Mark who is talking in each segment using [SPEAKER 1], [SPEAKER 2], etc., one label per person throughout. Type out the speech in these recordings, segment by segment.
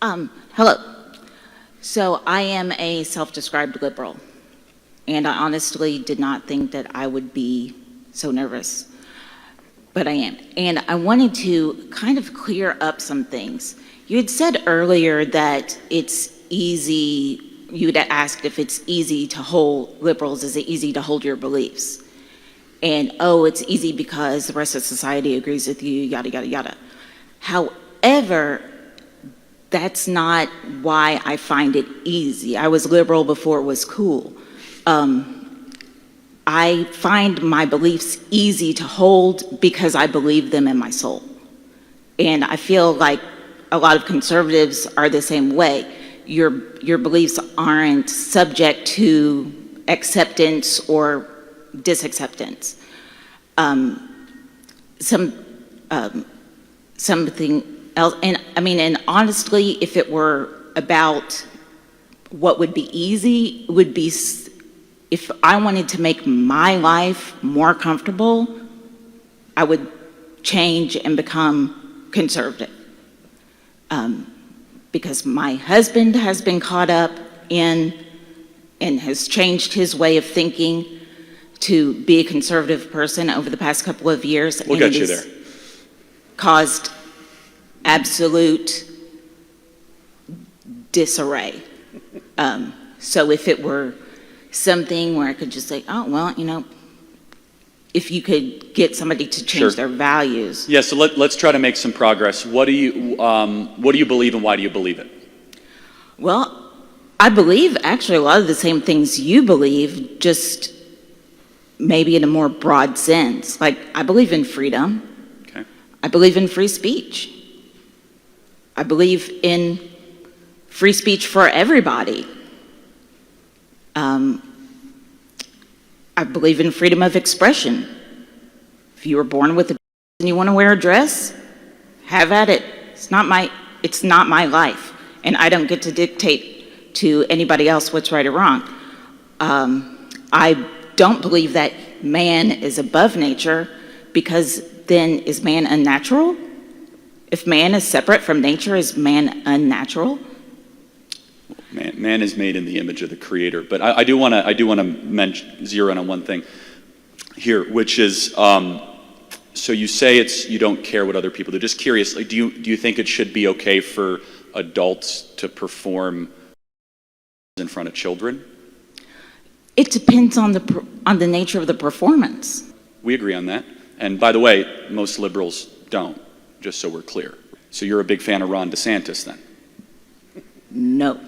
[SPEAKER 1] Hello. So I am a self-described liberal, and I honestly did not think that I would be so nervous, but I am. And I wanted to kind of clear up some things. You had said earlier that it's easy, you had asked if it's easy to hold liberals, is it easy to hold your beliefs? And, oh, it's easy because the rest of society agrees with you, yada, yada, yada. However, that's not why I find it easy. I was liberal before it was cool. I find my beliefs easy to hold because I believe them in my soul. And I feel like a lot of conservatives are the same way. Your beliefs aren't subject to acceptance or disacceptance. Something else, and honestly, if it were about what would be easy, it would be if I wanted to make my life more comfortable, I would change and become conservative. Because my husband has been caught up in and has changed his way of thinking to be a conservative person over the past couple of years.
[SPEAKER 2] We'll get you there.
[SPEAKER 1] Caused absolute disarray. So if it were something where I could just say, oh, well, if you could get somebody to change their values.
[SPEAKER 2] Yeah, so let's try to make some progress. What do you believe and why do you believe it?
[SPEAKER 1] Well, I believe actually a lot of the same things you believe, just maybe in a more broad sense. Like, I believe in freedom.
[SPEAKER 2] Okay.
[SPEAKER 1] I believe in free speech. I believe in free speech for everybody. I believe in freedom of expression. If you were born with a and you want to wear a dress, have at it. It's not my life, and I don't get to dictate to anybody else what's right or wrong. I don't believe that man is above nature, because then is man unnatural? If man is separate from nature, is man unnatural?
[SPEAKER 2] Man is made in the image of the Creator, but I do want to zero in on one thing here, which is so you say you don't care what other people do. Just curious, like, do you think it should be okay for adults to perform in front of children?
[SPEAKER 1] It depends on the nature of the performance.
[SPEAKER 2] We agree on that, and by the way, most liberals don't. Just so we're clear. So you're a big fan of Ron DeSantis, then?
[SPEAKER 1] No.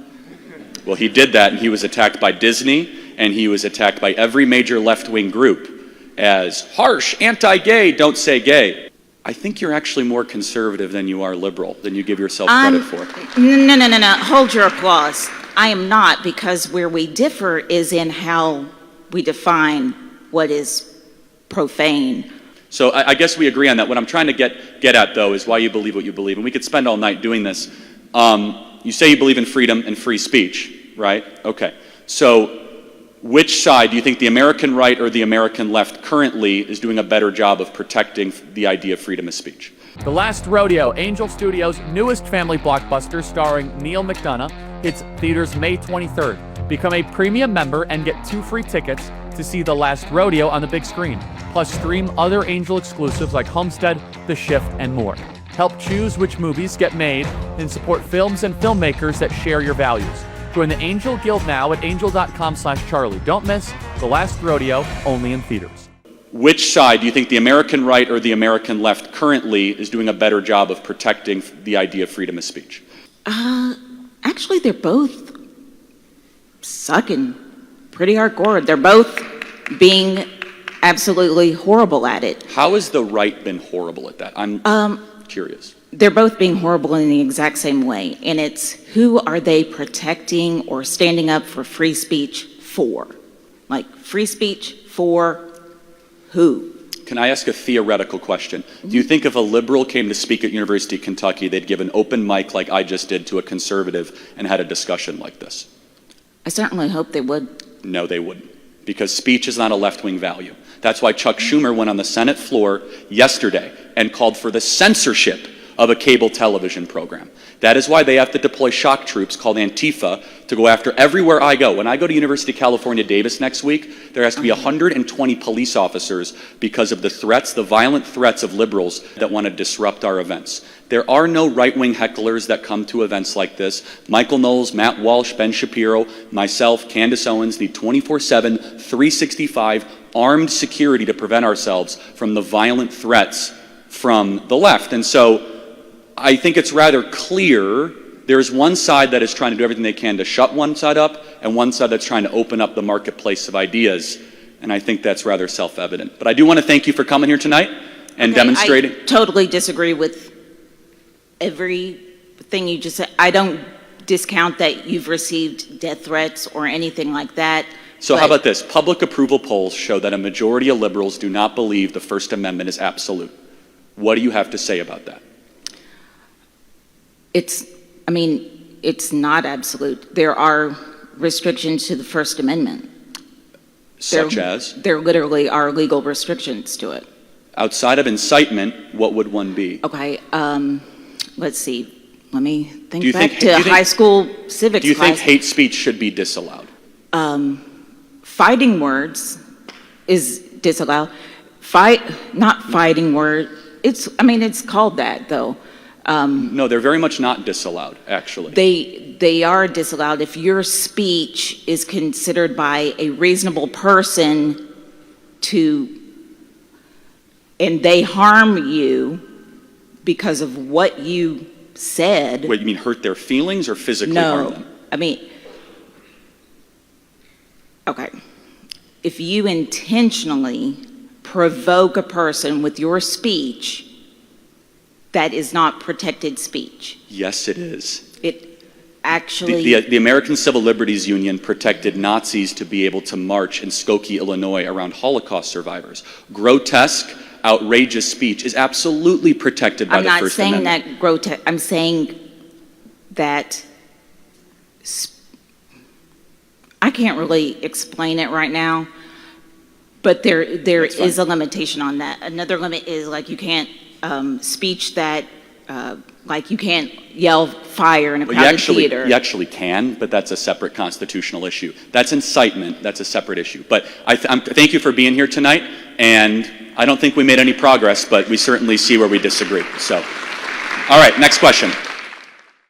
[SPEAKER 2] Well, he did that, and he was attacked by Disney, and he was attacked by every major left-wing group as harsh, anti-gay, don't say gay. I think you're actually more conservative than you are liberal, than you give yourself credit for.
[SPEAKER 1] No. Hold your applause. I am not, because where we differ is in how we define what is profane.
[SPEAKER 2] So I guess we agree on that. What I'm trying to get at, though, is why you believe what you believe. And we could spend all night doing this. You say you believe in freedom and free speech, right? Okay. So which side do you think the American right or the American left currently is doing a better job of protecting the idea of freedom of speech?
[SPEAKER 3] The Last Rodeo, Angel Studios' newest family blockbuster starring Neil McDonough, hits theaters May 23rd. Become a premium member and get 2 free tickets to see The Last Rodeo on the big screen. Plus stream other Angel exclusives like Homestead, The Shift, and more. Help choose which movies get made and support films and filmmakers that share your values. Join the Angel Guild now at angel.com/Charlie. Don't miss The Last Rodeo, only in theaters.
[SPEAKER 2] Which side do you think the American right or the American left currently is doing a better job of protecting the idea of freedom of speech?
[SPEAKER 1] Actually, they're both sucking pretty hardcore. They're both being absolutely horrible at it.
[SPEAKER 2] How has the right been horrible at that? I'm curious.
[SPEAKER 1] They're both being horrible in the exact same way, and it's who are they protecting or standing up for free speech for? Like, free speech for who?
[SPEAKER 2] Can I ask a theoretical question? Do you think if a liberal came to speak at University of Kentucky, they'd give an open mic like I just did to a conservative and had a discussion like this?
[SPEAKER 1] I certainly hope they would.
[SPEAKER 2] No, they wouldn't, because speech is not a left-wing value. That's why Chuck Schumer went on the Senate floor yesterday and called for the censorship of a cable television program. That is why they have to deploy shock troops called Antifa to go after everywhere I go. When I go to University of California, Davis next week, there has to be 120 police officers because of the threats, the violent threats of liberals that want to disrupt our events. There are no right-wing hecklers that come to events like this. Michael Knowles, Matt Walsh, Ben Shapiro, myself, Candace Owens need 24/7, 365 armed security to prevent ourselves from the violent threats from the left. And so I think it's rather clear there's one side that is trying to do everything they can to shut one side up, and one side that's trying to open up the marketplace of ideas. And I think that's rather self-evident. But I do want to thank you for coming here tonight and demonstrating.
[SPEAKER 1] I totally disagree with everything you just said. I don't discount that you've received death threats or anything like that.
[SPEAKER 2] So how about this? Public approval polls show that a majority of liberals do not believe the First Amendment is absolute. What do you have to say about that?
[SPEAKER 1] It's not absolute. There are restrictions to the First Amendment.
[SPEAKER 2] Such as?
[SPEAKER 1] There literally are legal restrictions to it.
[SPEAKER 2] Outside of incitement, what would one be?
[SPEAKER 1] Okay, let's see. Let me think back to high school civics class.
[SPEAKER 2] Do you think hate speech should be disallowed?
[SPEAKER 1] Fighting words is disallowed. Not fighting word. It's called that though.
[SPEAKER 2] No, they're very much not disallowed, actually.
[SPEAKER 1] They are disallowed if your speech is considered by a reasonable person and they harm you because of what you said.
[SPEAKER 2] Wait, you mean hurt their feelings or physically harm them?
[SPEAKER 1] Okay. If you intentionally provoke a person with your speech, that is not protected speech.
[SPEAKER 2] Yes, it is.
[SPEAKER 1] It actually...
[SPEAKER 2] The American Civil Liberties Union protected Nazis to be able to march in Skokie, Illinois around Holocaust survivors. Grotesque, outrageous speech is absolutely protected by the First Amendment.
[SPEAKER 1] I'm not saying that grotesque. I'm saying that... I can't really explain it right now, but there is a limitation on that. Another limit is like you can't speech that like you can't yell fire in a crowded theater.
[SPEAKER 2] You actually can, but that's a separate constitutional issue. That's incitement. That's a separate issue. But thank you for being here tonight, and I don't think we made any progress, but we certainly see where we disagree. So, all right, next question.